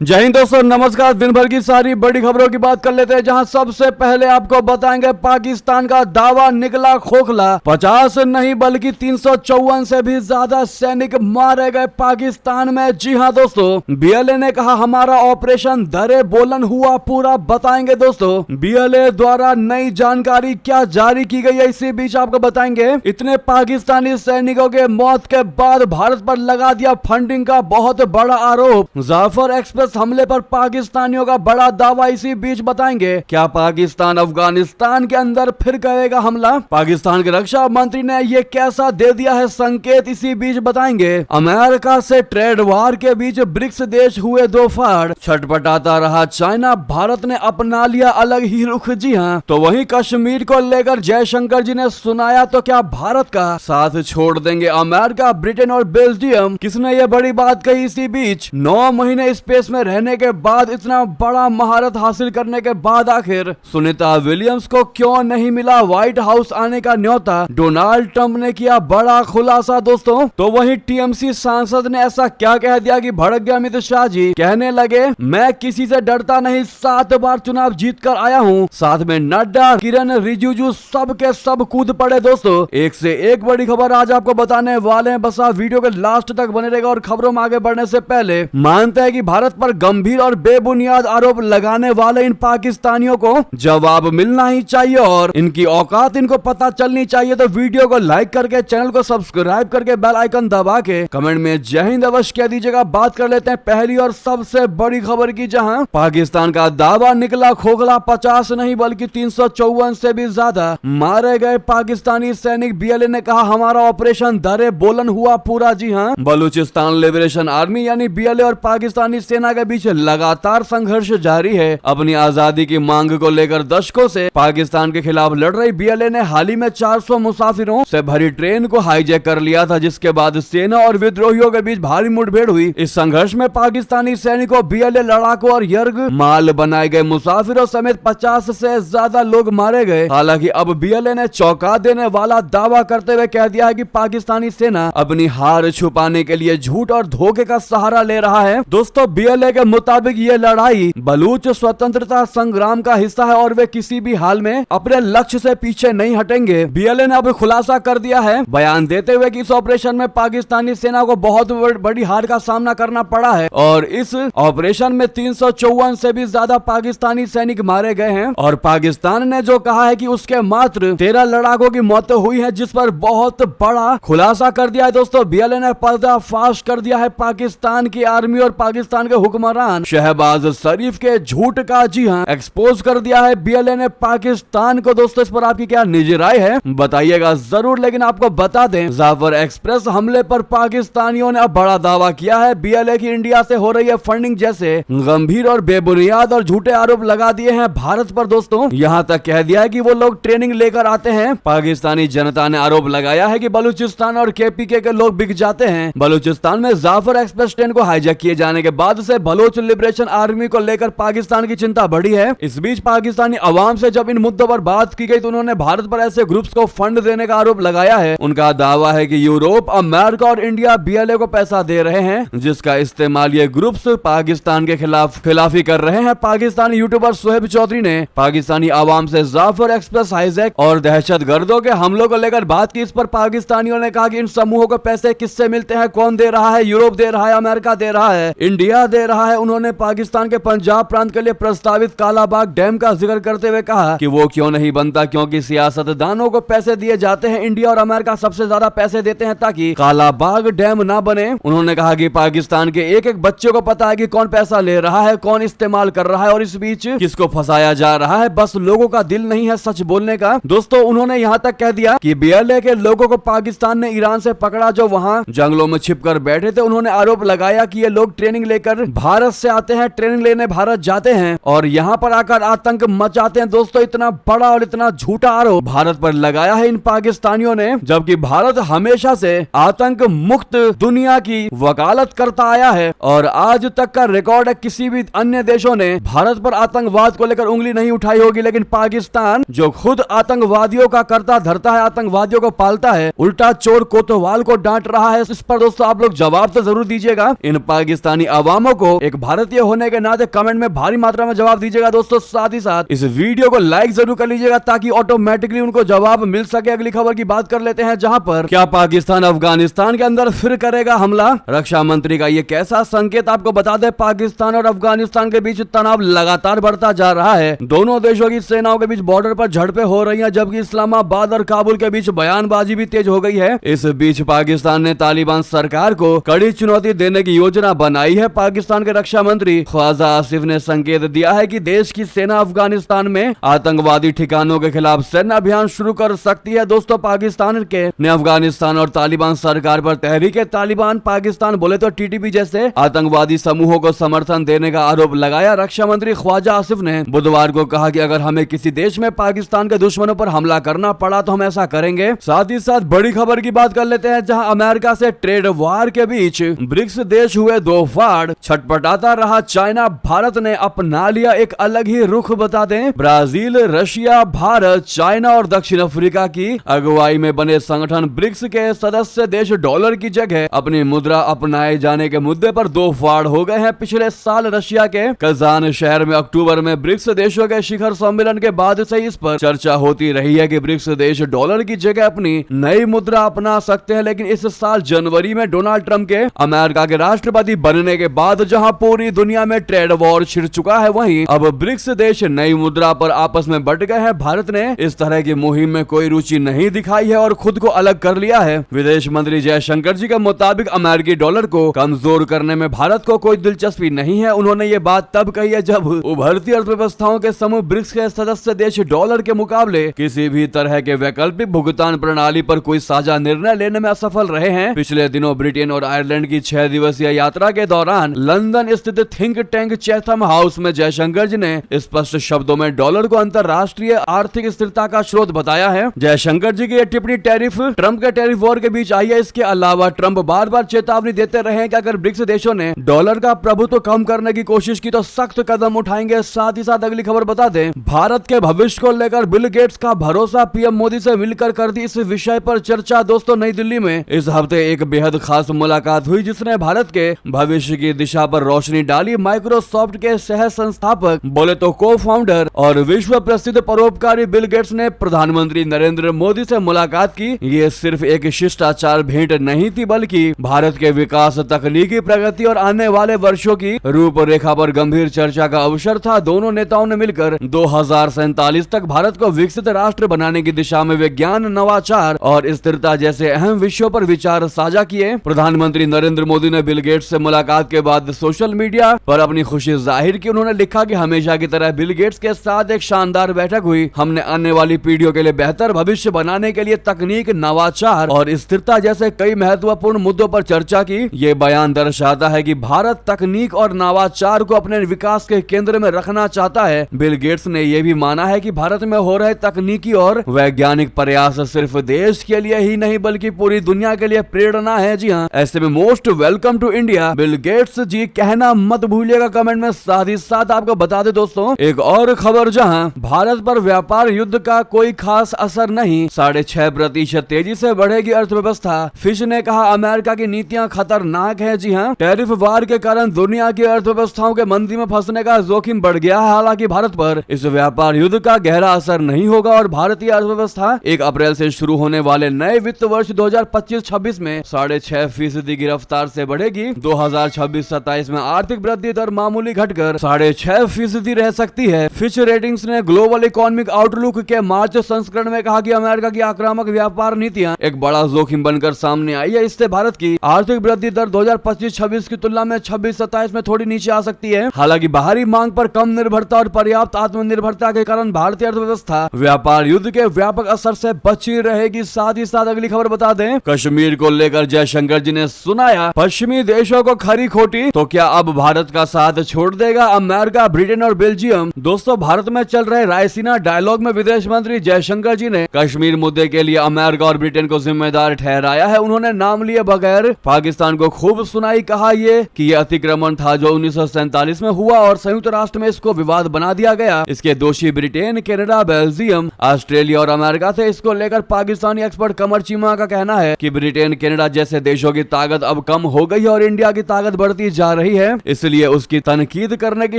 जय हिंद दोस्तों, नमस्कार। दिन भर की सारी बड़ी खबरों की बात कर लेते हैं, जहां सबसे पहले आपको बताएंगे पाकिस्तान का दावा निकला खोखला। 50 नहीं बल्कि 354 से भी ज्यादा सैनिक मारे गए पाकिस्तान में। जी हां दोस्तों, बीएलए ने कहा हमारा ऑपरेशन दरे बोलन हुआ पूरा। बताएंगे दोस्तों बीएलए द्वारा नई जानकारी क्या जारी की गई है, इसी बीच आपको बताएंगे इतने पाकिस्तानी सैनिकों के मौत के बाद भारत पर लगा दिया फंडिंग का बहुत बड़ा आरोप। जाफर एक्सप्रेस हमले पर पाकिस्तानियों का बड़ा दावा, इसी बीच बताएंगे क्या पाकिस्तान अफगानिस्तान के अंदर फिर करेगा हमला। पाकिस्तान के रक्षा मंत्री ने ये कैसा दे दिया है संकेत, इसी बीच बताएंगे। अमेरिका से ट्रेड वार के बीच ब्रिक्स देश हुए दो फाड़, छटपटाता रहा चाइना, भारत ने अपना लिया अलग ही रुख। जी हाँ, तो वहीं कश्मीर को लेकर जयशंकर जी ने सुनाया तो क्या भारत का साथ छोड़ देंगे अमेरिका, ब्रिटेन और बेल्जियम। किसने ये बड़ी बात कही, इसी बीच 9 महीने स्पेस में रहने के बाद, इतना बड़ा महारत हासिल करने के बाद आखिर सुनीता विलियम्स को क्यों नहीं मिला व्हाइट हाउस आने का न्योता। डोनाल्ड ट्रंप ने किया बड़ा खुलासा दोस्तों। तो वहीं टीएमसी सांसद ने ऐसा क्या कह दिया कि भड़क गया अमित शाह जी। कहने लगे मैं किसी से डरता नहीं, 7 बार चुनाव जीत कर आया हूँ। साथ में नड्डा, किरण रिजिजू सब के सब कूद पड़े दोस्तों। एक से एक बड़ी खबर आज आपको बताने वाले हैं, बस आप वीडियो के लास्ट तक बने रहेगा। और खबरों में आगे बढ़ने से पहले मानते हैं कि भारत पर गंभीर और बेबुनियाद आरोप लगाने वाले इन पाकिस्तानियों को जवाब मिलना ही चाहिए और इनकी औकात इनको पता चलनी चाहिए। तो वीडियो को लाइक करके, चैनल को सब्सक्राइब करके, बेल आइकन दबा के कमेंट में जय हिंद अवश्य कह दीजिएगा। बात कर लेते हैं पहली और सबसे बड़ी खबर की, जहां पाकिस्तान का दावा निकला खोखला। 50 नहीं बल्कि 354 से भी ज्यादा मारे गए पाकिस्तानी सैनिक। बीएलए ने कहा हमारा ऑपरेशन दरे बोलन हुआ पूरा। जी हाँ, बलूचिस्तान लिबरेशन आर्मी यानी बीएलए और पाकिस्तानी सेना के बीच लगातार संघर्ष जारी है। अपनी आजादी की मांग को लेकर दशकों से पाकिस्तान के खिलाफ लड़ रही बीएलए ने हाल ही में 400 मुसाफिरों से भरी ट्रेन को हाईजैक कर लिया था, जिसके बाद सेना और विद्रोहियों के बीच भारी मुठभेड़ हुई। इस संघर्ष में पाकिस्तानी सैनिकों, बीएलए लड़ाकों और यर्ग माल बनाए गए मुसाफिरों समेत 50 से ज्यादा लोग मारे गए। हालांकि अब बीएलए ने चौंका देने वाला दावा करते हुए कह दिया है कि पाकिस्तानी सेना अपनी हार छुपाने के लिए झूठ और धोखे का सहारा ले रहा है। दोस्तों बीएलए के मुताबिक ये लड़ाई बलूच स्वतंत्रता संग्राम का हिस्सा है और वे किसी भी हाल में अपने लक्ष्य से पीछे नहीं हटेंगे। बीएलए ने अब खुलासा कर दिया है बयान देते हुए कि इस ऑपरेशन में पाकिस्तानी सेना को बहुत बड़ी हार का सामना करना पड़ा है और इस ऑपरेशन में 354 से भी ज्यादा पाकिस्तानी सैनिक मारे गए हैं। और पाकिस्तान ने जो कहा है कि उसके मात्र 13 लड़ाकों की मौत हुई है, जिस पर बहुत बड़ा खुलासा कर दिया है दोस्तों। बीएलए ने पर्दाफाश कर दिया है पाकिस्तान की आर्मी और पाकिस्तान के हुक्मरान शहबाज शरीफ के झूठ का। जी हां, एक्सपोज कर दिया है बीएलए ने पाकिस्तान को। दोस्तों इस पर आपकी क्या निजी राय है बताइएगा जरूर। लेकिन आपको बता दें, जाफर एक्सप्रेस हमले पर पाकिस्तानियों ने अब बड़ा दावा किया है। बीएलए की इंडिया से हो रही है फंडिंग जैसे गंभीर और बेबुनियाद और झूठे आरोप लगा दिए हैं भारत पर दोस्तों। यहां तक कह दिया है कि वो लोग ट्रेनिंग लेकर आते हैं। पाकिस्तानी जनता ने आरोप लगाया है कि बलूचिस्तान और केपीके के लोग बिक जाते हैं। बलूचिस्तान में जाफर एक्सप्रेस ट्रेन को हाईजैक किए जाने के बाद से बलोच लिबरेशन आर्मी को लेकर पाकिस्तान की चिंता बढ़ी है। इस बीच पाकिस्तानी अवाम से जब इन मुद्दों पर बात की गई तो उन्होंने भारत पर ऐसे ग्रुप्स को फंड देने का आरोप लगाया है। उनका दावा है कि यूरोप, अमेरिका और इंडिया बीएलए को पैसा दे रहे हैं, जिसका इस्तेमाल ये ग्रुप्स पाकिस्तान के खिलाफी कर रहे हैं। पाकिस्तानी यूट्यूबर शोएब चौधरी ने पाकिस्तानी अवाम से जाफर एक्सप्रेस हाईजैक और दहशतगर्दों के हमलों को लेकर बात की। इस पर पाकिस्तानियों ने कहा कि इन समूहों को पैसे किससे मिलते हैं, कौन दे रहा है, यूरोप दे रहा है, अमेरिका दे रहा है, इंडिया दे रहा है। उन्होंने पाकिस्तान के पंजाब प्रांत के लिए प्रस्तावित कालाबाग डैम का जिक्र करते हुए कहा कि वो क्यों नहीं बनता, क्योंकि सियासतदानों को पैसे दिए जाते हैं। इंडिया और अमेरिका सबसे ज्यादा पैसे देते हैं ताकि कालाबाग डैम ना बने। उन्होंने कहा कि पाकिस्तान के एक एक बच्चे को पता है कि कौन पैसा ले रहा है, कौन इस्तेमाल कर रहा है और इस बीच किसको फंसाया जा रहा है। बस लोगों का दिल नहीं है सच बोलने का। दोस्तों उन्होंने यहाँ तक कह दिया कि बीएलए के लोगों को पाकिस्तान ने ईरान से पकड़ा, जो वहाँ जंगलों में छिपकर बैठे थे। उन्होंने आरोप लगाया कि ये लोग ट्रेनिंग लेकर भारत से आते हैं, ट्रेनिंग लेने भारत जाते हैं और यहाँ पर आकर आतंक मचाते हैं। दोस्तों इतना बड़ा और इतना झूठा आरोप भारत पर लगाया है इन पाकिस्तानियों ने, जबकि भारत हमेशा से आतंक मुक्त दुनिया की वकालत करता आया है और आज तक का रिकॉर्ड है किसी भी अन्य देशों ने भारत पर आतंकवाद को लेकर उंगली नहीं उठाई होगी। लेकिन पाकिस्तान जो खुद आतंकवादियों का करता धरता है, आतंकवादियों को पालता है, उल्टा चोर कोतवाल को डांट रहा है। इस पर दोस्तों आप लोग जवाब तो जरूर दीजिएगा। इन पाकिस्तानी अवामों को को एक भारतीय होने के नाते कमेंट में भारी मात्रा में जवाब दीजिएगा दोस्तों। साथ ही साथ इस वीडियो को लाइक जरूर कर लीजिएगा ताकि ऑटोमेटिकली उनको जवाब मिल सके। अगली खबर की बात कर लेते हैं, जहां पर क्या पाकिस्तान अफगानिस्तान के अंदर फिर करेगा हमला? रक्षा मंत्री का ये कैसा संकेत? आपको बता दें, पाकिस्तान और अफगानिस्तान के बीच तनाव लगातार बढ़ता जा रहा है। दोनों देशों की सेनाओं के बीच बॉर्डर पर झड़पें हो रही हैं, जबकि इस्लामाबाद और काबुल के बीच बयानबाजी भी तेज हो गई है। इस बीच पाकिस्तान ने तालिबान सरकार को कड़ी चुनौती देने की योजना बनाई है। पाकिस्तान के रक्षा मंत्री ख्वाजा आसिफ ने संकेत दिया है कि देश की सेना अफगानिस्तान में आतंकवादी ठिकानों के खिलाफ सैन्य अभियान शुरू कर सकती है। दोस्तों, पाकिस्तान के ने अफगानिस्तान और तालिबान सरकार पर तहरीके तालिबान पाकिस्तान बोले तो टीटीपी जैसे आतंकवादी समूहों को समर्थन देने का आरोप लगाया। रक्षा मंत्री ख्वाजा आसिफ ने बुधवार को कहा कि अगर हमें किसी देश में पाकिस्तान के दुश्मनों पर हमला करना पड़ा तो हम ऐसा करेंगे। साथ ही साथ बड़ी खबर की बात कर लेते हैं, जहां अमेरिका से ट्रेड वार के बीच ब्रिक्स देश हुए दो फाड़। छटपटाता रहा चाइना, भारत ने अपना लिया एक अलग ही रुख। बता दें, ब्राजील, रशिया, भारत, चाइना और दक्षिण अफ्रीका की अगुवाई में बने संगठन ब्रिक्स के सदस्य देश डॉलर की जगह अपनी मुद्रा अपनाए जाने के मुद्दे पर दो फाड़ हो गए हैं। पिछले साल रशिया के कजान शहर में अक्टूबर में ब्रिक्स देशों के शिखर सम्मेलन के बाद से इस पर चर्चा होती रही है कि ब्रिक्स देश डॉलर की जगह अपनी नई मुद्रा अपना सकते हैं। लेकिन इस साल जनवरी में डोनाल्ड ट्रंप के अमेरिका के राष्ट्रपति बनने के बाद जहां पूरी दुनिया में ट्रेड वॉर छिड़ चुका है, वहीं अब ब्रिक्स देश नई मुद्रा पर आपस में बट गए हैं। भारत ने इस तरह की मुहिम में कोई रुचि नहीं दिखाई है और खुद को अलग कर लिया है। विदेश मंत्री जयशंकर जी के मुताबिक अमेरिकी डॉलर को कमजोर करने में भारत को कोई दिलचस्पी नहीं है। उन्होंने ये बात तब कही है जब उभरती अर्थव्यवस्थाओं के समूह ब्रिक्स के सदस्य देश डॉलर के मुकाबले किसी भी तरह के वैकल्पिक भुगतान प्रणाली पर कोई साझा निर्णय लेने में असफल रहे हैं। पिछले दिनों ब्रिटेन और आयरलैंड की 6 दिवसीय यात्रा के दौरान लंदन स्थित थिंक टैंक चैथम हाउस में जयशंकर जी ने स्पष्ट शब्दों में डॉलर को अंतरराष्ट्रीय आर्थिक स्थिरता का स्रोत बताया है। जयशंकर जी की यह टिप्पणी टैरिफ ट्रंप के टैरिफ वॉर के बीच आई है। इसके अलावा ट्रंप बार बार चेतावनी देते रहे कि अगर ब्रिक्स देशों ने डॉलर का प्रभुत्व कम करने की कोशिश की तो सख्त कदम उठाएंगे। साथ ही साथ अगली खबर बता दें, भारत के भविष्य को लेकर बिल गेट्स का भरोसा, पीएम मोदी से मिलकर कर दी इस विषय पर चर्चा। दोस्तों, नई दिल्ली में इस हफ्ते एक बेहद खास मुलाकात हुई जिसने भारत के भविष्य की दिशा पर रोशनी डाली। माइक्रोसॉफ्ट के सह संस्थापक बोले तो को फाउंडर और विश्व प्रसिद्ध परोपकारी बिल गेट्स ने प्रधानमंत्री नरेंद्र मोदी से मुलाकात की। ये सिर्फ एक शिष्टाचार भेंट नहीं थी, बल्कि भारत के विकास, तकनीकी प्रगति और आने वाले वर्षों की रूपरेखा पर गंभीर चर्चा का अवसर था। दोनों नेताओं ने मिलकर 2047 तक भारत को विकसित राष्ट्र बनाने की दिशा में विज्ञान, नवाचार और स्थिरता जैसे अहम विषयों पर विचार साझा किए। प्रधानमंत्री नरेंद्र मोदी ने बिल गेट्स से मुलाकात के बाद सोशल मीडिया पर अपनी खुशी जाहिर की। उन्होंने लिखा कि हमेशा की तरह बिल गेट्स के साथ एक शानदार बैठक हुई। हमने आने वाली पीढ़ियों के लिए बेहतर भविष्य बनाने के लिए तकनीक, नवाचार और स्थिरता जैसे कई महत्वपूर्ण मुद्दों पर चर्चा की। ये बयान दर्शाता है कि भारत तकनीक और नवाचार को अपने विकास के केंद्र में रखना चाहता है। बिल गेट्स ने यह भी माना है कि भारत में हो रहे तकनीकी और वैज्ञानिक प्रयास सिर्फ देश के लिए ही नहीं बल्कि पूरी दुनिया के लिए प्रेरणा है। जी हाँ, ऐसे में most welcome to India Bill Gates ji कहना मत भूलिएगा कमेंट में। साथ ही साथ आपको बता दें दोस्तों, एक और खबर, जहां भारत पर व्यापार युद्ध का कोई खास असर नहीं, 6.5% तेजी से बढ़ेगी अर्थव्यवस्था। फिश ने कहा अमेरिका की नीतियां खतरनाक है। जी हाँ, टैरिफ वार के कारण दुनिया की अर्थव्यवस्थाओं के मंदी में फंसने का जोखिम बढ़ गया है। हालांकि भारत पर इस व्यापार युद्ध का गहरा असर नहीं होगा और भारतीय अर्थव्यवस्था 1 अप्रैल से शुरू होने वाले नए वित्त वर्ष 2025-26 में 6.5% की रफ्तार से बढ़ेगी। 2026-27 में आर्थिक वृद्धि दर मामूली घटकर 6.5% रह सकती है। फिच रेटिंग्स ने ग्लोबल इकोनॉमिक आउटलुक के मार्च संस्करण में कहा कि अमेरिका की आक्रामक व्यापार नीतियां एक बड़ा जोखिम बनकर सामने आई है। इससे भारत की आर्थिक वृद्धि दर 2025-26 की तुलना में 26-27 में थोड़ी नीचे आ सकती है। हालांकि बाहरी मांग पर कम निर्भरता और पर्याप्त आत्मनिर्भरता के कारण भारतीय अर्थव्यवस्था व्यापार युद्ध के व्यापक असर से बची रहेगी। साथ ही साथ अगली खबर बता दें, कश्मीर को लेकर जयशंकर जी ने सुनाया पश्चिमी देशों को खरी खोटी, तो क्या अब भारत का साथ छोड़ देगा अमेरिका, ब्रिटेन और बेल्जियम? दोस्तों, भारत में चल रहे रायसीना डायलॉग में विदेश मंत्री जयशंकर जी ने कश्मीर मुद्दे के लिए अमेरिका और ब्रिटेन को जिम्मेदार ठहराया है। उन्होंने नाम लिए बगैर पाकिस्तान को खूब सुनाई। कहा कि ये अतिक्रमण था जो 1947 में हुआ और संयुक्त राष्ट्र में इसको विवाद बना दिया गया। इसके दोषी ब्रिटेन, कनाडा, बेल्जियम, ऑस्ट्रेलिया और अमेरिका थे। इसको लेकर पाकिस्तानी एक्सपर्ट कमर चीमा का कहना है कि ब्रिटेन, कनाडा जैसे देशों की ताकत अब कम हो गई है और इंडिया की ताकत बढ़ती जा रही है, इसलिए उसकी तनकीद करने की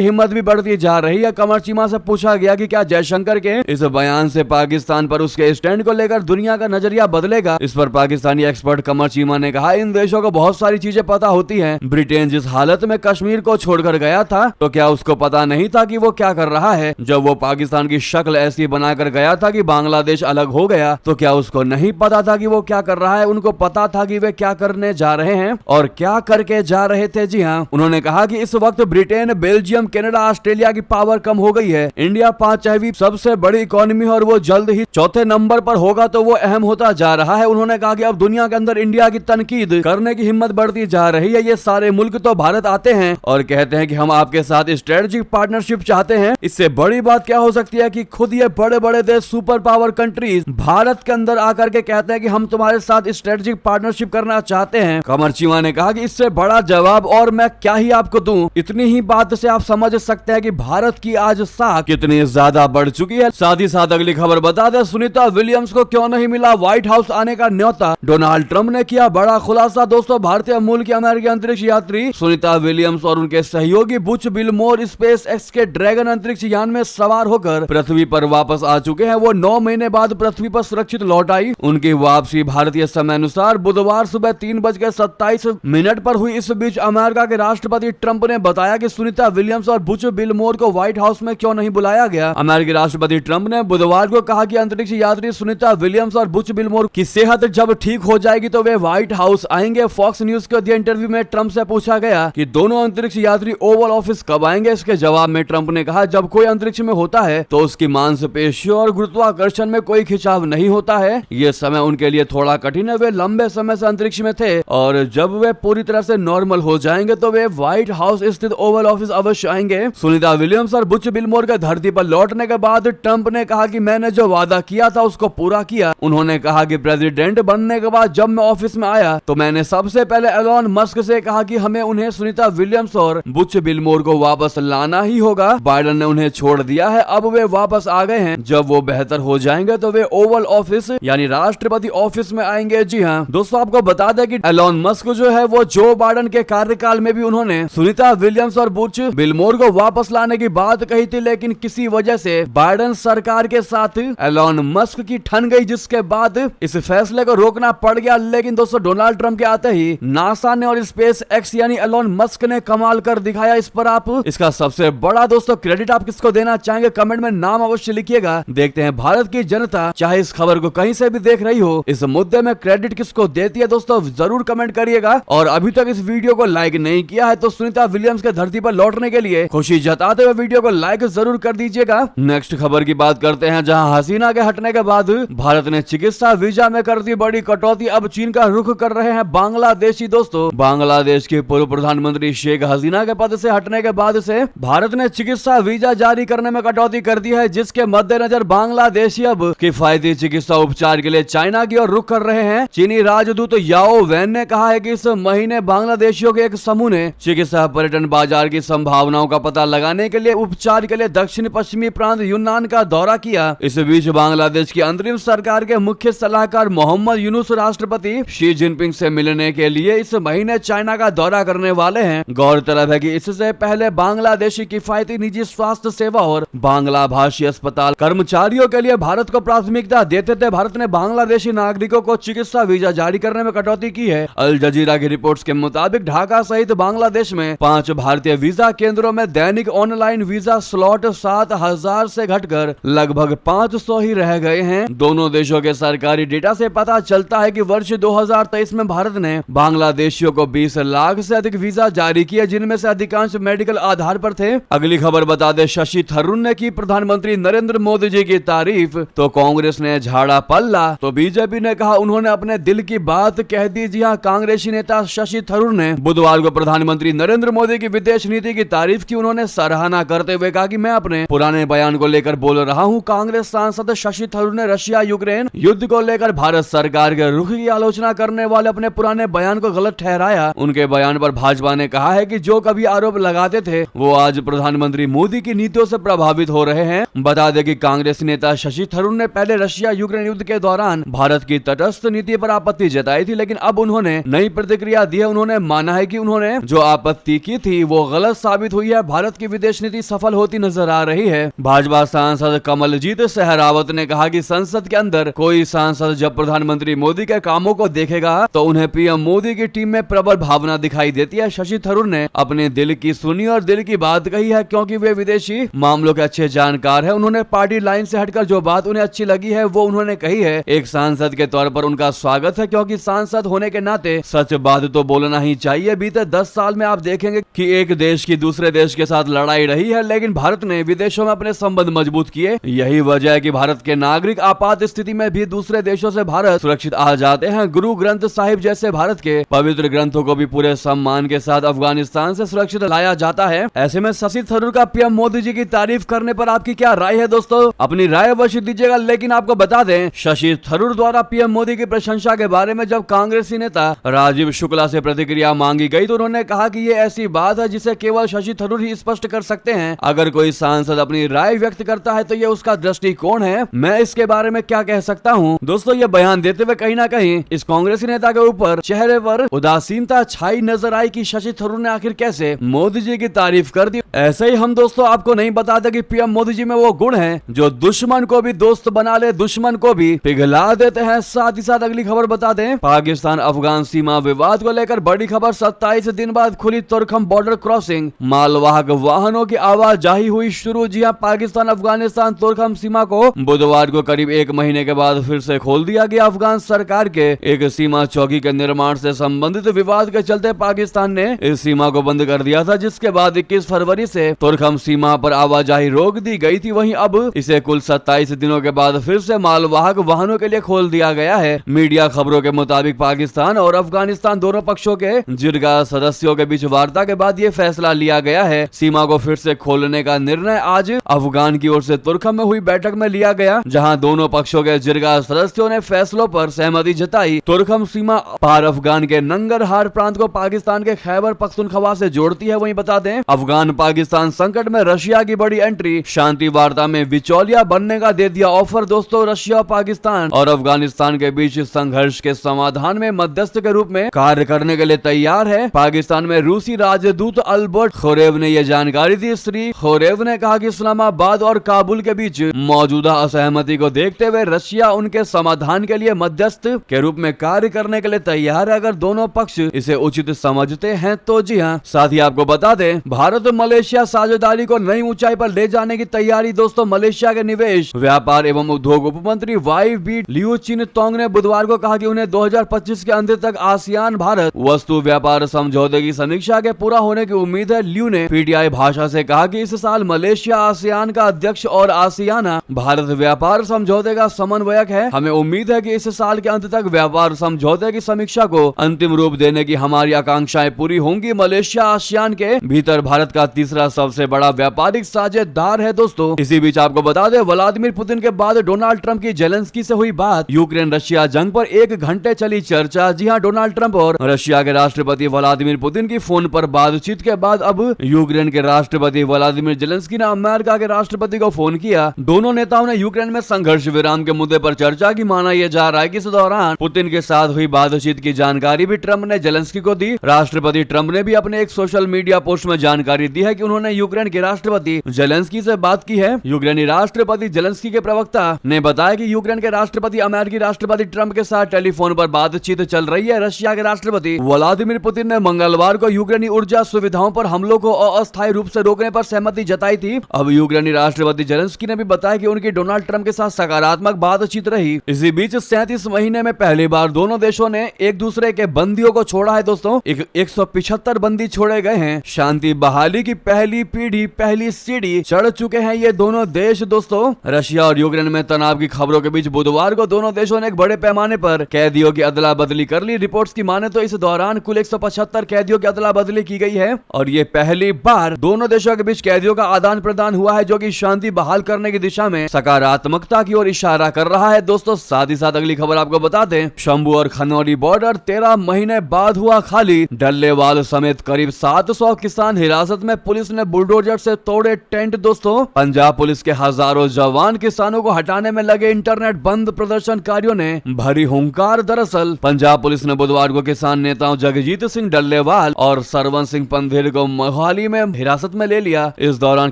हिम्मत भी बढ़ती जा रही है। कमर चीमा से पूछा गया कि क्या जयशंकर के इस बयान से पाकिस्तान पर उसके स्टैंड को लेकर दुनिया का नजरिया बदलेगा। इस पर पाकिस्तानी एक्सपर्ट कमर चीमा ने कहा, इन देशों को बहुत सारी चीजें पता होती हैं। ब्रिटेन जिस हालत में कश्मीर को छोड़कर गया था, तो क्या उसको पता नहीं था कि वो क्या कर रहा है। जब वो पाकिस्तान की शक्ल ऐसी बनाकर गया था कि बांग्लादेश अलग हो गया, तो क्या उसको नहीं पता था कि वो क्या कर रहा है। उनको पता था कि वे क्या करने जा रहे हैं और क्या करके जा रहे थे। जी हाँ, उन्होंने कहा कि इस वक्त ब्रिटेन, बेल्जियम, कनाडा, ऑस्ट्रेलिया की पावर कम हो गई है। इंडिया 5वीं सबसे बड़ी इकोनॉमी है और वो जल्द ही चौथे नंबर पर होगा, तो वो अहम होता जा रहा है। उन्होंने कहा कि अब दुनिया के अंदर इंडिया की तनकीद करने की हिम्मत बढ़ती जा रही है। ये सारे मुल्क तो भारत आते हैं और कहते हैं कि हम आपके साथ स्ट्रेटेजिक पार्टनरशिप चाहते हैं। इससे बड़ी बात क्या हो सकती है कि खुद ये बड़े बड़े देश, सुपर पावर कंट्रीज भारत के अंदर आकर के कहते हैं कि हम तुम्हारे साथ स्ट्रेटेजिक पार्टनरशिप करना चाहते हैं। कमर चीमा ने कहा कि इससे बड़ा जवाब और मैं क्या ही आपको दूं। इतनी ही बात से आप समझ सकते हैं कि भारत की आज साख कितनी ज्यादा बढ़ चुकी है। साथ ही साथ अगली खबर बता दें, सुनीता विलियम्स को क्यों नहीं मिला व्हाइट हाउस आने का न्योता। डोनाल्ड ट्रंप ने किया बड़ा खुलासा। दोस्तों, भारतीय मूल की अमेरिकी अंतरिक्ष यात्री सुनीता विलियम्स और उनके सहयोगी बुच बिलमोर स्पेस एक्स के ड्रैगन अंतरिक्ष यान में सवार होकर पृथ्वी पर वापस आ चुके हैं। वो 9 महीने बाद पृथ्वी पर सुरक्षित लौट आई। उनकी वापसी भारतीय समय अनुसार बुधवार सुबह 3:27 पर हुई। इस बीच अमेरिका के राष्ट्रपति ट्रंप ने बताया कि सुनीता विलियम्स और बुच बिलमोर को व्हाइट हाउस में क्यों नहीं बुलाया गया। अमेरिकी राष्ट्रपति ट्रंप ने बुधवार को कहा कि अंतरिक्ष यात्री सुनीता विलियम्स और बुच बिलमोर की सेहत जब ठीक हो जाएगी तो वे व्हाइट हाउस आएंगे। फॉक्स न्यूज को दिए इंटरव्यू में ट्रंप से पूछा गया कि दोनों अंतरिक्ष यात्री ओवल ऑफिस कब आएंगे। इसके जवाब में ट्रंप ने कहा, जब कोई अंतरिक्ष में होता है तो उसकी मांसपेशियों और गुरुत्वाकर्षण में कोई खिंचाव नहीं होता है। ये समय उनके लिए थोड़ा कठिन है। वे लंबे समय से अंतरिक्ष में थे और जब वे पूरी तरह से नॉर्मल हो जाएंगे तो वे व्हाइट हाउस स्थित ओवल ऑफिस अवश्य आएंगे। सुनीता विलियम्स और बुच बिलमोर के धरती पर लौटने के बाद ट्रंप ने कहा कि मैंने जो वादा किया था उसको पूरा किया। उन्होंने कहा कि प्रेसिडेंट बनने के बाद जब मैं ऑफिस में आया तो मैंने सबसे पहले एलोन मस्क से कहा कि हमें उन्हें सुनीता विलियम्स और बुच बिलमोर को वापस लाना ही होगा। बाइडेन ने उन्हें छोड़ दिया है, अब वे वापस आ गए हैं। जब वो बेहतर हो जाएंगे तो वे ओवल ऑफिस यानी राष्ट्रपति ऑफिस में आएंगे। जी हाँ दोस्तों, आपको बता दें कि एलोन मस्क जो है वो जो बाइडेन के कार्यकाल में भी उन्होंने सुनीता विलियम्स और बुच बिलमोर को वापस लाने की बात कही थी, लेकिन किसी वजह से बाइडेन सरकार के साथ एलोन मस्क की ठन गई, जिसके बाद इस फैसले को रोकना पड़ गया। लेकिन दोस्तों, डोनाल्ड ट्रंप के आते ही नासा ने और स्पेस एक्स यानी एलोन मस्क ने कमाल कर दिखाया। इस पर आप इसका सबसे बड़ा दोस्तों क्रेडिट आप किसको देना चाहेंगे, कमेंट में नाम अवश्य लिखिएगा। देखते हैं भारत की जनता चाहे इस खबर को कहीं से भी देख रही हो, इस मुद्दे में क्रेडिट किसको देती है। दोस्तों जरूर कमेंट करिएगा और अभी तक इस वीडियो को लाइक नहीं किया है तो सुनीता विलियम्स के धरती पर लौटने के लिए खुशी जताते हुए वीडियो को लाइक जरूर कर दीजिएगा। नेक्स्ट खबर की बात करते हैं, जहां हसीना के हटने के बाद भारत ने चिकित्सा वीजा में कर दी बड़ी कटौती। अब चीन का रुख कर रहे हैं बांग्लादेशी। दोस्तों, बांग्लादेश की पूर्व प्रधानमंत्री शेख हसीना के पद से हटने के बाद से भारत ने चिकित्सा वीजा जारी करने में कटौती कर दी है, जिसके मद्देनजर बांग्लादेशी अब किफायती चिकित्सा उपचार के लिए चाइना की ओर रुख कर रहे हैं। चीनी राजदूत याओ वैन ने कहा है कि इस महीने बांग्लादेशियों के एक समूह ने चिकित्सा पर्यटन बाजार की संभावनाओं का पता लगाने के लिए उपचार के लिए दक्षिण पश्चिमी प्रांत यूनान का दौरा किया। इस बीच बांग्लादेश की अंतरिम सरकार के मुख्य सलाहकार मोहम्मद यूनुस राष्ट्रपति शी जिनपिंग से मिलने के लिए इस महीने चाइना का दौरा करने वाले हैं। गौरतलब है कि इससे पहले बांग्लादेशी किफायती निजी स्वास्थ्य सेवा और बांग्ला भाषी अस्पताल कर्मचारियों के लिए भारत को प्राथमिकता देते थे। भारत ने बांग्लादेशी नागरिकों को चिकित्सा वीजा जारी करने में कटौती की है। अल जजीरा की रिपोर्ट्स के मुताबिक ढाका सहित बांग्लादेश में 5 भारतीय वीजा केंद्रों में दैनिक ऑनलाइन वीजा स्लॉट 7,000 से घटकर लगभग 500 ही रह गए हैं। दोनों देशों के सरकारी डेटा से पता चलता है कि वर्ष 2023 में भारत ने बांग्लादेशियों को 20 लाख से अधिक वीजा जारी किए, जिनमें से अधिकांश मेडिकल आधार पर थे। अगली खबर बता दे, शशि थरूर ने की प्रधानमंत्री नरेंद्र मोदी जी की तारीफ तो कांग्रेस ने झाड़ा पल्ला, तो बीजेपी ने कहा उन्होंने अपने दिल की बात कह दी। जी हां, कांग्रेसी नेता शशि थरूर ने बुधवार को प्रधानमंत्री नरेंद्र मोदी की विदेश नीति की तारीफ की। उन्होंने सराहना करते हुए कहा कि मैं अपने पुराने बयान को लेकर बोल रहा हूं। कांग्रेस सांसद शशि थरूर ने रशिया यूक्रेन युद्ध को लेकर भारत सरकार के रुख की आलोचना करने वाले अपने पुराने बयान को गलत ठहराया। उनके बयान पर भाजपा ने कहा है कि जो कभी आरोप लगाते थे वो आज प्रधानमंत्री मोदी की नीतियों से प्रभावित हो रहे हैं। बता दें कि कांग्रेस नेता शशि थरूर ने पहले रशिया यूक्रेन युद्ध के दौरान भारत की तटस्थ नीति पर आपत्ति जताई थी, लेकिन अब उन्होंने नई प्रतिक्रिया दी है। उन्होंने माना है कि उन्होंने जो आपत्ति की थी वो गलत साबित हुई है। भारत की विदेश नीति सफल होती नजर आ रही है। भाजपा सांसद कमलजीत सहरावत ने कहा कि संसद के अंदर कोई सांसद जब प्रधानमंत्री मोदी के कामों को देखेगा तो उन्हें पीएम मोदी की टीम में प्रबल भावना दिखाई देती है। शशि थरूर ने अपने दिल की सुनी और दिल की बात कही है, क्योंकि वे विदेशी मामलों के अच्छे जानकार हैं। उन्होंने पार्टी लाइन से हटकर जो बात उन्हें अच्छी लगी है वो उन्होंने कही है। एक सांसद के तौर पर उनका स्वागत है, क्योंकि सांसद होने के नाते सच बात तो बोलना ही चाहिए। बीते 10 साल में आप देखेंगे कि एक देश की दूसरे देश के साथ लड़ाई रही है, लेकिन भारत ने विदेशों में अपने संबंध मजबूत किए। यही वजह है कि भारत के नागरिक आपात स्थिति में भी दूसरे देशों से भारत सुरक्षित आ जाते हैं। गुरु ग्रंथ साहिब जैसे भारत के पवित्र ग्रंथों को भी पूरे सम्मान के साथ अफगानिस्तान से सुरक्षित लाया जाता है। ऐसे में शशि थरूर का पीएम मोदी जी की तारीफ करने पर आपकी क्या राय है दोस्तों? अपनी राय अवश्य दीजिएगा। लेकिन आपको बता दें, शशि थरूर द्वारा पीएम मोदी की प्रशंसा के बारे में जब कांग्रेसी नेता राजीव शुक्ला से प्रतिक्रिया मांगी गई तो उन्होंने कहा कि ये ऐसी बात है जिसे केवल शशि थरूर ही स्पष्ट कर सकते हैं। अगर कोई सांसद अपनी राय व्यक्त करता है तो ये उसका दृष्टिकोण है, मैं इसके बारे में क्या कह सकता हूँ। दोस्तों, ये बयान देते हुए कहीं ना कहीं इस कांग्रेसी नेता के ऊपर चेहरे पर उदासीनता छाई नजर आई कि शशि थरूर ने आखिर कैसे मोदी जी की तारीफ कर दी। ऐसे ही हम दोस्तों आपको नहीं बताते कि पीएम मोदी जी में वो गुण है जो दुश्मन को भी दोस्त बना ले, दुश्मन को भी पिघला देते हैं। साथ ही साथ अगली खबर बता दें, पाकिस्तान अफगान सीमा विवाद को लेकर बड़ी खबर। 27 दिन बाद खुली तुरखम बॉर्डर क्रॉसिंग, मालवाहक वाहनों की आवाजाही हुई शुरू। जी हां, पाकिस्तान अफगानिस्तान तुरखम सीमा को बुधवार को करीब 1 महीने के बाद फिर से खोल दिया गया। अफगान सरकार के एक सीमा चौकी के निर्माण से संबंधित विवाद के चलते पाकिस्तान ने इस सीमा को बंद कर दिया था, जिसके बाद 21 फरवरी से तुरखम सीमा पर आवाजाही रोक दी गई थी। वहीं अब इसे कुल 27 दिनों के बाद फिर से मालवाहक वाहनों के लिए खोल दिया गया है। मीडिया खबरों के मुताबिक पाकिस्तान और अफगानिस्तान दोनों पक्षों के जिरगा सदस्यों के बीच वार्ता के बाद ये फैसला लिया गया है। सीमा को फिर से खोलने का निर्णय आज अफगान की ओर से तुरखम में हुई बैठक में लिया गया, जहां दोनों पक्षों के जिरगा सदस्यों ने फैसलों पर सहमति जताई। तुरखम सीमा पार अफगान के नंगरहार प्रांत को पाकिस्तान के खैबर पख्तूनख्वा से जोड़ती है। वहीं बता दें, अफगान पाकिस्तान संकट में रशिया की बड़ी एंट्री, शांति वार्ता में बिचौलिया बनने का दे दिया ऑफर। दोस्तों, रशिया, पाकिस्तान और अफगानिस्तान के बीच संघर्ष के समाधान में मध्यस्थ के रूप में कार्य करने के लिए तैयार है। पाकिस्तान में रूसी राजदूत अल्बर्ट खोरेव ने यह जानकारी दी। श्री खोरेव ने कहा कि इस्लामाबाद और काबुल के बीच मौजूदा असहमति को देखते हुए रशिया उनके समाधान के लिए मध्यस्थ के रूप में कार्य करने के लिए तैयार है, अगर दोनों पक्ष इसे उचित समझते हैं तो। जी हाँ, साथ ही आपको बता दें, भारत मलेशिया साझेदारी को नई ऊंचाई पर ले जाने की तैयारी। दोस्तों, मलेशिया के निवेश, व्यापार एवं उद्योग उप मंत्री वाई बी लियू चिन तोंग ने बुधवार को कहा कि उन्हें 2025 के अंत तक आसियान भारत वस्तु व्यापार समझौते की समीक्षा के पूरा होने की उम्मीद है। लियू ने पीटीआई भाषा से कहा कि इस साल मलेशिया आसियान का अध्यक्ष और आसियाना भारत व्यापार समझौते का समन्वयक है। हमें उम्मीद है कि इस साल के अंत तक व्यापार समझौते की समीक्षा को अंतिम रूप देने की हमारी आकांक्षाएं पूरी होंगी। मलेशिया आसियान के भीतर भारत का तीसरा सबसे बड़ा व्यापारिक साझेदार है। दोस्तों, इसी बीच आपको बता दें, व्लादिमीर पुतिन के बाद डोनाल्ड ट्रंप की जेलेंस्की से हुई बात। यूक्रेन रशिया जंग पर 1 घंटे चली चर्चा। जी हां, डोनाल्ड ट्रंप और रशिया के राष्ट्रपति व्लादिमीर पुतिन की फोन पर बातचीत के बाद अब यूक्रेन के राष्ट्रपति व्लादिमीर जेलेंस्की ने अमेरिका के राष्ट्रपति को फोन किया। दोनों नेताओं ने यूक्रेन में संघर्ष विराम के मुद्दे पर चर्चा की। माना यह जा रहा है कि इस दौरान पुतिन के साथ हुई बातचीत की जानकारी भी ट्रंप ने जेलेंस्की को दी। राष्ट्रपति ट्रंप ने भी अपने एक सोशल मीडिया पोस्ट में जानकारी दी है कि उन्होंने यूक्रेन के राष्ट्रपति जेलेंस्की से बात की है। यूक्रेनी राष्ट्रपति जेलेंस्की के प्रवक्ता ने बताया कि यूक्रेन के राष्ट्रपति अमेरिकी राष्ट्रपति ट्रंप के साथ टेलीफोन पर बातचीत चल रही है। रशिया के राष्ट्रपति व्लादिमीर पुतिन ने मंगलवार को यूक्रेनी ऊर्जा सुविधाओं पर हमलों को अस्थायी रूप से रोकने पर सहमति जताई थी। अब यूक्रेनी राष्ट्रपति जेलेंस्की ने भी बताया कि उनकी डोनाल्ड ट्रंप के साथ सकारात्मक बातचीत रही। इसी बीच 37 महीने में पहली बार दोनों देशों ने एक दूसरे के बंदियों को छोड़ा है। दोस्तों, 175 बंदी छोड़े गए हैं। शांति बहाली की पहली पीढ़ी, पहली सीढ़ी चढ़ चुके हैं ये दोनों देश। दोस्तों, रशिया और यूक्रेन में तनाव की खबरों के बीच बुधवार को दोनों देशों ने एक बड़े पैमाने पर कैदियों की अदला बदली कर ली। रिपोर्ट्स की माने तो इस दौरान कुल 175 कैदियों की अदला बदली की गई है और ये पहली बार दोनों देशों के बीच कैदियों का आदान प्रदान हुआ है, जो कि शांति बहाल करने की दिशा में सकारात्मकता की ओर इशारा कर रहा है। दोस्तों, साथ ही साथ अगली खबर आपको बता दें, शंभू और खनौरी बॉर्डर 13 महीने बाद हुआ खाली। डल्लेवाल समेत करीब 700 किसान हिरासत में, पुलिस ने बुलडोजर से तोड़े टेंट। दोस्तों, पंजाब पुलिस के हजारों जवान किसानों को हटाने में लगे। इंटरनेट बंद प्रदर्शनकारियों ने भरी हुंकार। दरअसल पंजाब पुलिस ने बुधवार को किसान नेताओं जगजीत सिंह डल्लेवाल अग्रवाल और सरवन सिंह पंधेर को मोहाली में हिरासत में ले लिया। इस दौरान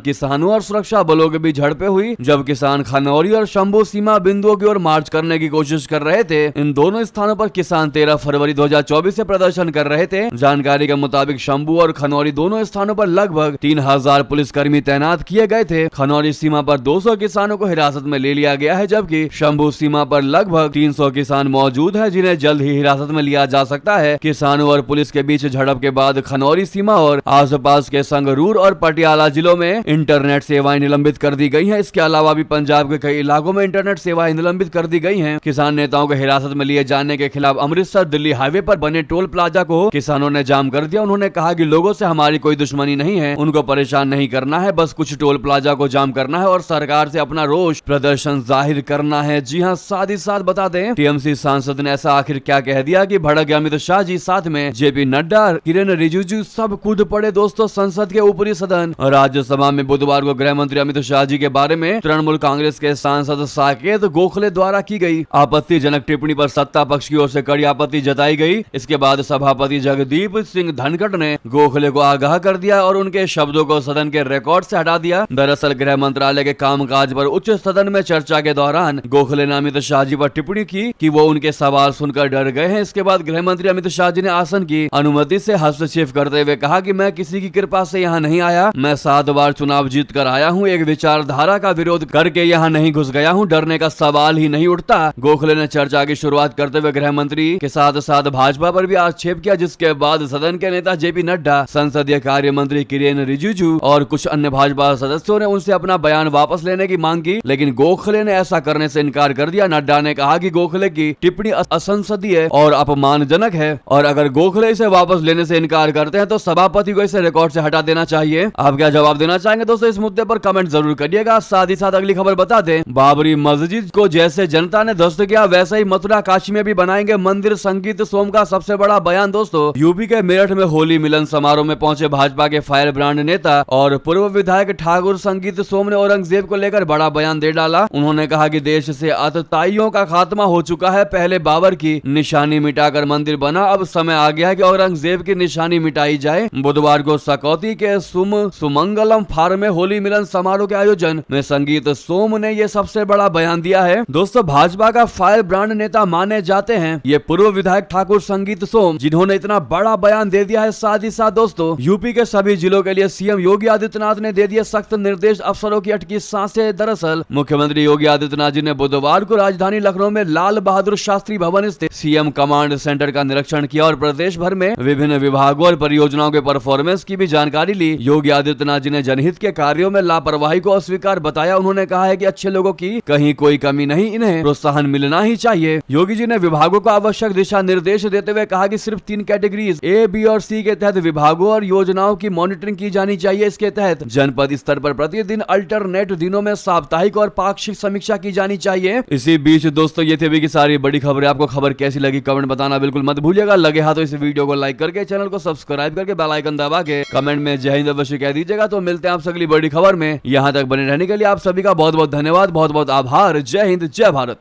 किसानों और सुरक्षा बलों के बीच झड़पें हुई। जब किसान खनौरी और शंभू सीमा बिंदुओं की ओर मार्च करने की कोशिश कर रहे थे। इन दोनों स्थानों पर किसान 13 फरवरी 2024 से प्रदर्शन कर रहे थे। जानकारी के मुताबिक शंभू और खनौरी दोनों स्थानों पर लगभग 3000 पुलिसकर्मी तैनात किए गए थे। खनौरी सीमा पर 200 किसानों को हिरासत में ले लिया गया है, जबकि शंभू सीमा पर लगभग 300 किसान मौजूद हैं, जिन्हें जल्द ही हिरासत में लिया जा सकता है। किसानों और पुलिस के बीच झड़प के बाद खनौरी सीमा और आसपास के संगरूर और पटियाला जिलों में इंटरनेट सेवाएं निलंबित कर दी गई हैं। इसके अलावा भी पंजाब के कई इलाकों में इंटरनेट सेवाएं निलंबित कर दी गई हैं। किसान नेताओं को हिरासत में लिए जाने के खिलाफ अमृतसर दिल्ली हाईवे पर बने टोल प्लाजा को किसानों ने जाम कर दिया। उन्होंने कहा कि लोगों से हमारी कोई दुश्मनी नहीं है, उनको परेशान नहीं करना है, बस कुछ टोल प्लाजा को जाम करना है और सरकार से अपना रोष प्रदर्शन जाहिर करना है। जी हां, साथ ही साथ बता दें, टीएमसी सांसद ने ऐसा आखिर क्या कह दिया कि भड़क गया अमित शाह जी, साथ में जेपी नड्डा, किरेन रिजिजू सब कूद पड़े। दोस्तों, संसद के ऊपरी सदन राज्यसभा में बुधवार को गृह मंत्री अमित शाह जी के बारे में तृणमूल कांग्रेस के सांसद साकेत गोखले द्वारा की गई आपत्तिजनक टिप्पणी पर सत्ता पक्ष की ओर से कड़ी आपत्ति जताई गई। इसके बाद सभापति जगदीप सिंह धनखड़ ने गोखले को आगाह कर दिया और उनके शब्दों को सदन के रिकॉर्ड से हटा दिया। दरअसल गृह मंत्रालय के कामकाज पर उच्च सदन में चर्चा के दौरान गोखले ने अमित शाह जी पर टिप्पणी की कि वो उनके सवाल सुनकर डर गए हैं। इसके बाद गृह मंत्री अमित शाह जी ने आसन की अनुमति से हस्तक्षेप करते हुए कहा कि मैं किसी की कृपा से यहाँ नहीं आया, मैं 7 बार चुनाव जीत कर आया हूँ, एक विचारधारा का विरोध करके यहाँ नहीं घुस गया हूँ, डरने का सवाल ही नहीं उठता। गोखले ने चर्चा की शुरुआत करते हुए गृह मंत्री के साथ साथ भाजपा पर भी आक्षेप किया, जिसके बाद सदन के नेता जेपी नड्डा, संसदीय कार्य मंत्री किरेन रिजिजू और कुछ अन्य भाजपा सदस्यों ने उनसे अपना बयान वापस लेने की मांग की, लेकिन गोखले ने ऐसा करने से इनकार कर दिया। नड्डा ने कहा कि गोखले की टिप्पणी असंसदीय और अपमानजनक है और अगर गोखले इसे वापस लेने से इनकार करते हैं तो सभापति को इसे रिकॉर्ड से हटा देना चाहिए। आप क्या जवाब देना चाहेंगे दोस्तों? इस मुद्दे पर कमेंट जरूर करिएगा। साथ ही साथ अगली खबर बता दें, बाबरी मस्जिद को जैसे जनता ने ध्वस्त किया वैसे ही मथुरा काशी में भी बनाएंगे मंदिर। संगीत सोम का सबसे बड़ा बयान। दोस्तों, यूपी के मेरठ में होली मिलन समारोह में पहुंचे भाजपा के फायर ब्रांड नेता और पूर्व विधायक ठाकुर संगीत सोम ने औरंगजेब को लेकर बड़ा बयान दे डाला। उन्होंने कहा कि देश से आतताइयों का खात्मा हो चुका है, पहले बाबर की निशानी मिटाकर मंदिर बना, अब समय आ गया है कि औरंगजेब की निशानी मिटाई जाए। बुधवार को सकौती के सुमंगलम फार्म में होली मिलन समारोह के आयोजन में संगीत सोम ने ये सबसे बड़ा बयान दिया है। दोस्तों, भाजपा का फायर ब्रांड नेता माने जाते हैं ये पूर्व विधायक ठाकुर संगीत सोम, जिन्होंने इतना बड़ा बयान दे दिया है। साथ ही साथ दोस्तों, यूपी के सभी जिलों के लिए सीएम योगी आदित्यनाथ ने दे दिए सख्त निर्देश, अफसरों की अटकी सांसें। दरअसल मुख्यमंत्री योगी आदित्यनाथ जी ने बुधवार को राजधानी लखनऊ में लाल बहादुर शास्त्री भवन स्थित सीएम कमांड सेंटर का निरीक्षण किया और प्रदेश भर में विभिन्न विभागों और परियोजनाओं के परफॉर्मेंस की भी जानकारी ली। योगी आदित्यनाथ जी ने जनहित के कार्यों में लापरवाही को अस्वीकार बताया। उन्होंने कहा है कि अच्छे लोगों की कहीं कोई कमी नहीं, इन्हें प्रोत्साहन मिलना ही चाहिए। योगी जी ने विभागों को आवश्यक दिशा निर्देश देते हुए कहा कि सिर्फ 3 कैटेगरीज ए, बी और सी के तहत विभागों और योजनाओं की मॉनिटरिंग की जानी चाहिए। इसके तहत जनपद स्तर पर प्रतिदिन अल्टरनेट दिनों में साप्ताहिक और पाक्षिक समीक्षा की जानी चाहिए। इसी बीच दोस्तों, ये थे अभी की सारी बड़ी खबरें। आपको खबर कैसी लगी कमेंट बताना बिल्कुल मत भूलिएगा। लगे हाथ तो इस वीडियो को लाइक करके चैनल को सब्सक्राइब करके बेल आइकन दबा के कमेंट में जय हिंद अवश्य कह दीजिएगा। तो मिलते हैं आप अगली बड़ी खबर में। यहाँ तक बने रहने के लिए आप सभी का बहुत बहुत धन्यवाद, बहुत बहुत आभार। जय हिंद, जय भारत।